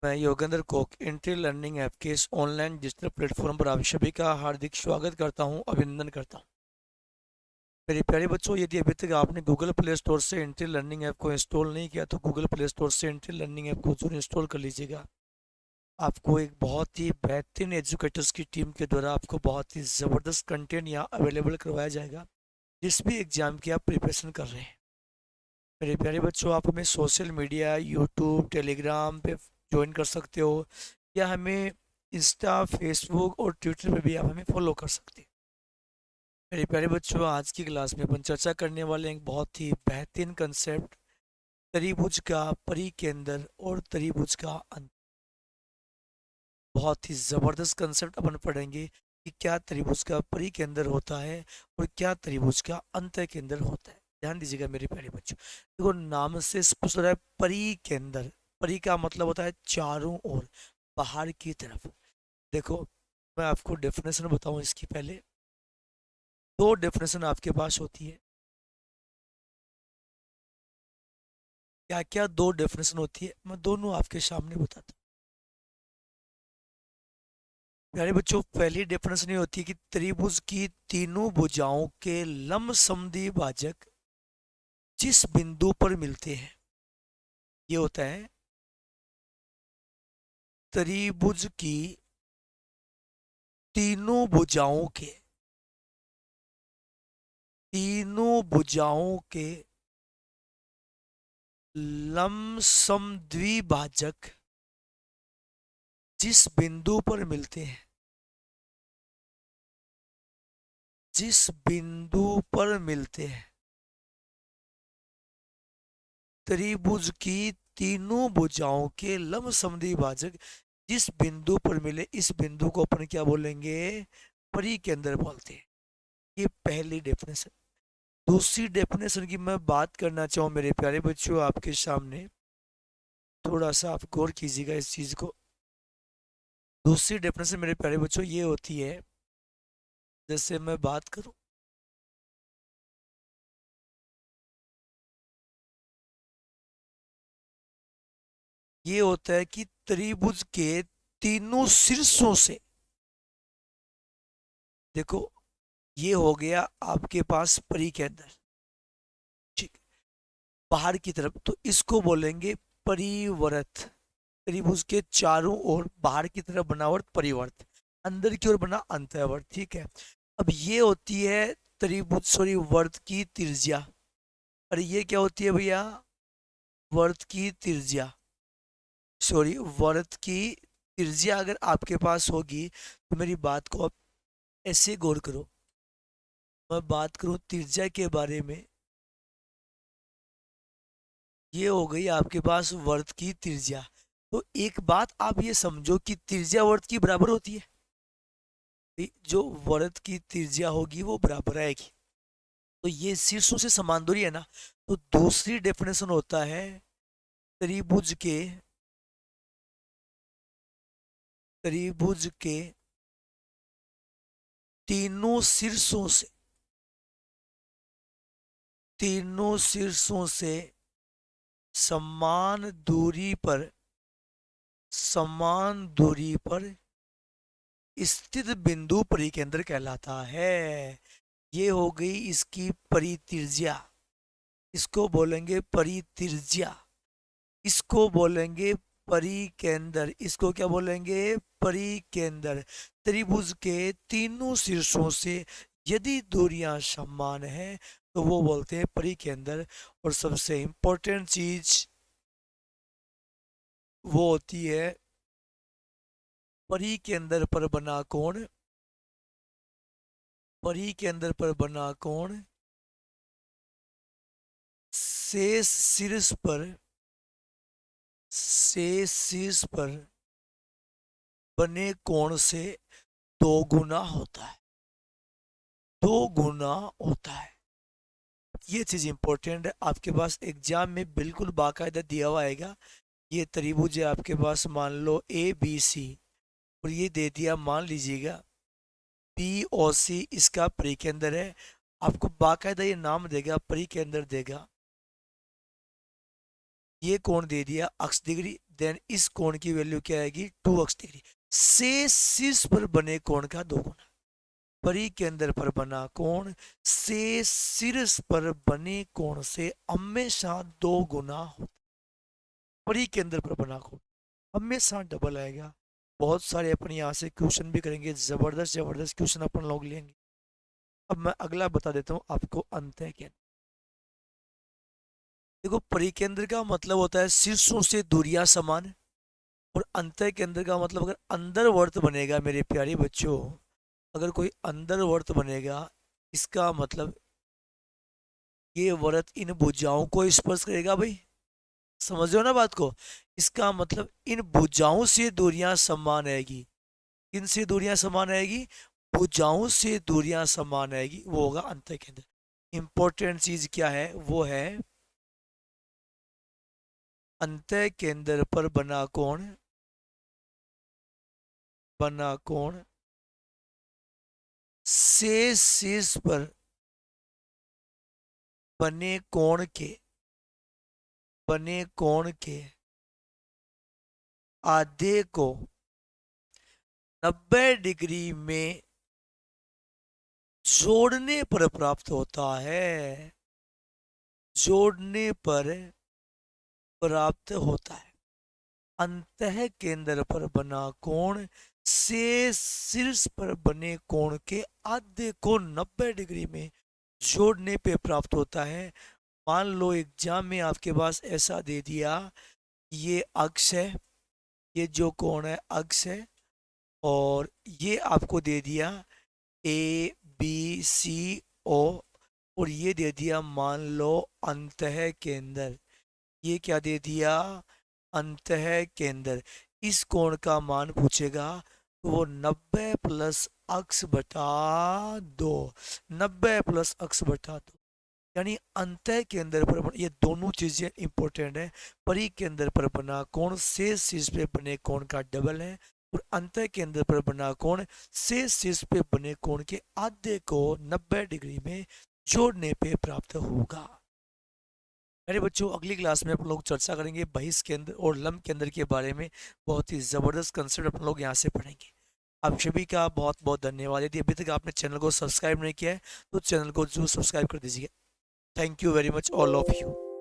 मैं Yogendra Coke Intel learning app के इस ऑनलाइन डिजिटल प्लेटफॉर्म पर आप सभी का हार्दिक स्वागत करता हूं, अभिनंदन करता हूं। मेरे प्यारे बच्चों, यदि अभी तक आपने गूगल प्ले स्टोर से इंटेल लर्निंग ऐप को इंस्टॉल नहीं किया तो गूगल प्ले स्टोर से इंटेल लर्निंग ऐप को जरूर इंस्टॉल कर लीजिएगा। आपको एक बहुत ही बेहतरीन एजुकेटर्स की टीम के द्वारा आपको बहुत ही ज़बरदस्त कंटेंट यहाँ अवेलेबल करवाया जाएगा, जिस भी एग्जाम की आप प्रिपरेशन कर रहे हैं। मेरे प्यारे बच्चों, आप हमें सोशल मीडिया यूट्यूब टेलीग्राम पे ज्वाइन कर सकते हो, या हमें इंस्टा फेसबुक और ट्विटर पे भी आप हमें फॉलो कर सकते हैं। मेरे प्यारे बच्चों, आज की क्लास में अपन चर्चा करने वाले हैं एक बहुत ही बेहतरीन कंसेप्ट, त्रिभुज का परिकेंद्र और त्रिभुज का अंत। बहुत ही ज़बरदस्त कंसेप्ट अपन पढ़ेंगे कि क्या त्रिभुज का परिकेंद्र होता है और क्या त्रिभुज का अंत केंद्र होता है। ध्यान दीजिएगा मेरे प्यारे बच्चों, देखो नाम से स्पष्ट हो रहा है परिकेंद्र। परि का मतलब होता है चारों ओर, बाहर की तरफ। देखो, मैं आपको डेफिनेशन बताऊं इसकी पहले। दो डेफिनेशन आपके पास होती है। क्या क्या दो डेफिनेशन होती है, मैं दोनों आपके सामने बताता हूँ। प्यारे बच्चों, पहली डेफिनेशन ये होती है कि त्रिभुज की तीनों भुजाओं के लंबसमद्वि भाजक जिस बिंदु पर मिलते हैं, ये होता है त्रिभुज की तीनों भुजाओं के तीनों भुजाओं के लंबसमद्वि भाजक जिस बिंदु पर मिलते हैं, जिस बिंदु पर मिलते हैं, त्रिभुज की तीनों भुजाओं के लंबसमद्वि भाजक जिस बिंदु पर मिले, इस बिंदु को अपन क्या बोलेंगे? परिकेंद्र बोलते हैं। ये पहली डेफिनेशन। दूसरी डेफिनेशन की मैं बात करना चाहूँ मेरे प्यारे बच्चों आपके सामने, थोड़ा सा आप गौर कीजिएगा इस चीज को। दूसरी डेफिनेशन मेरे प्यारे बच्चों ये होती है, जैसे मैं बात करूं, ये होता है कि त्रिभुज के तीनों शीर्षों से, देखो ये हो गया आपके पास परिकेंद्र, ठीक, बाहर की तरफ तो इसको बोलेंगे परिवर्त। त्रिभुज के चारों ओर बाहर की तरफ बनावट परिवर्त, अंदर की ओर बना अंतर्वर्त, ठीक है। अब ये होती है त्रिभुज सॉरी वर्त की त्रिज्या। और ये क्या होती है भैया? वर्त की त्रिज्या, सॉरी वर्त की त्रिज्या अगर आपके पास होगी तो मेरी बात को आप ऐसे गौर करो। मैं बात करूं त्रिज्या के बारे में, ये हो गई आपके पास वर्त की त्रिज्या। तो एक बात आप ये समझो कि त्रिज्या वर्त की बराबर होती है। जो वर्त की त्रिज्या होगी वो बराबर आएगी, तो ये शीर्षों से समान दूरी है ना। तो दूसरी डेफिनेशन होता है त्रिभुज के त्रिभुज के तीनों शीर्षों से, तीनों शीर्षों से समान दूरी पर, समान दूरी पर स्थित बिंदु परिकेंद्र कहलाता है। ये हो गई इसकी परित्रिज्या, इसको बोलेंगे परित्रिज्या, इसको बोलेंगे परिकेंद्र, इसको क्या बोलेंगे? परिकेंद्र। त्रिभुज के तीनों शीर्षों से यदि दूरियां समान है तो वो बोलते हैं परिकेंद्र। और सबसे इंपॉर्टेंट चीज वो होती है परिकेंद्र पर बना कोण, परिकेंद्र पर बना कोण शेष शीर्ष पर, शेष शीर्ष पर बने कोण से दो गुना होता है, दो गुना होता है। ये चीज इंपॉर्टेंट है, आपके पास एग्जाम में बिल्कुल बाकायदा दिया हुआ आएगा। ये त्रिभुज है आपके पास, मान लो ए बी सी, और ये दे दिया मान लीजिएगा पी ओ सी, इसका परिकेंद्र है। आपको बाकायदा ये नाम देगा, परिकेंद्र देगा। ये कोण दे दिया अक्ष डिग्री, देन इस कोण की वैल्यू क्या आएगी 2 अक्ष डिग्री, से शीर्ष पर बने कोण का 2 गुना। परिकेंद्र पर बना कोण से शीर्ष पर बने कोण से हमेशा 2 गुना होता है। परिकेंद्र पर बना कोण हमेशा डबल आएगा। बहुत सारे अपन यहाँ से क्वेश्चन भी करेंगे, जबरदस्त जबरदस्त क्वेश्चन अपन लोग लेंगे। अब मैं अगला बता देता हूँ आपको अंतः केंद्र। देखो परिकेंद्र का मतलब होता है शीर्षों से दूरियां समान, और अंतः केंद्र का मतलब अगर अंदर वर्त बनेगा मेरे प्यारे बच्चों, अगर कोई अंदर वर्त बनेगा, इसका मतलब ये वर्त इन भुजाओं को स्पर्श करेगा भाई, समझ रहे हो ना बात को। इसका मतलब इन भुजाओं से दूरियां समान आएगी। इनसे दूरियां समान आएगी, भुजाओं से दूरियां समान आएगी, वो होगा अंतः केंद्र। इंपॉर्टेंट चीज क्या है, वो है अंतः केंद्र पर बना कोण से शीर्ष पर बने कोण के आधे को 90 डिग्री में जोड़ने पर प्राप्त होता है। जोड़ने पर प्राप्त होता है। अंतः केंद्र पर बना कोण से शीर्ष पर बने कोण के आधे को 90 डिग्री में जोड़ने पे प्राप्त होता है। मान लो एग्जाम में आपके पास ऐसा दे दिया, ये अक्ष है, ये जो कोण है अक्ष है, और ये आपको दे दिया ए बी सी ओ, और ये दे दिया मान लो अंतः केंद्र। ये क्या दे दिया, अंतः केंद्र। इस कोण का मान पूछेगा तो वो 90 प्लस अक्स बटा 2, 90 प्लस अक्स बटा 2, यानी अंतः केंद्र पर ये दोनों चीजें इंपॉर्टेंट है। परिकेंद्र पर बना कोण से शीर्ष पे बने कोण का डबल है, और अंतः केंद्र पर बना कोण से शीर्ष पे बने कोण के आधे को 90 डिग्री में जोड़ने पे प्राप्त होगा। मेरे बच्चों अगली क्लास में अपन लोग चर्चा करेंगे बहिष केंद्र और लंब केंद्र के बारे में। बहुत ही जबरदस्त कंसेप्ट अपन लोग यहाँ से पढ़ेंगे। आप सभी का बहुत बहुत धन्यवाद। यदि अभी तक आपने चैनल को सब्सक्राइब नहीं किया है तो चैनल को जरूर सब्सक्राइब कर दीजिए। Thank you very much all of you.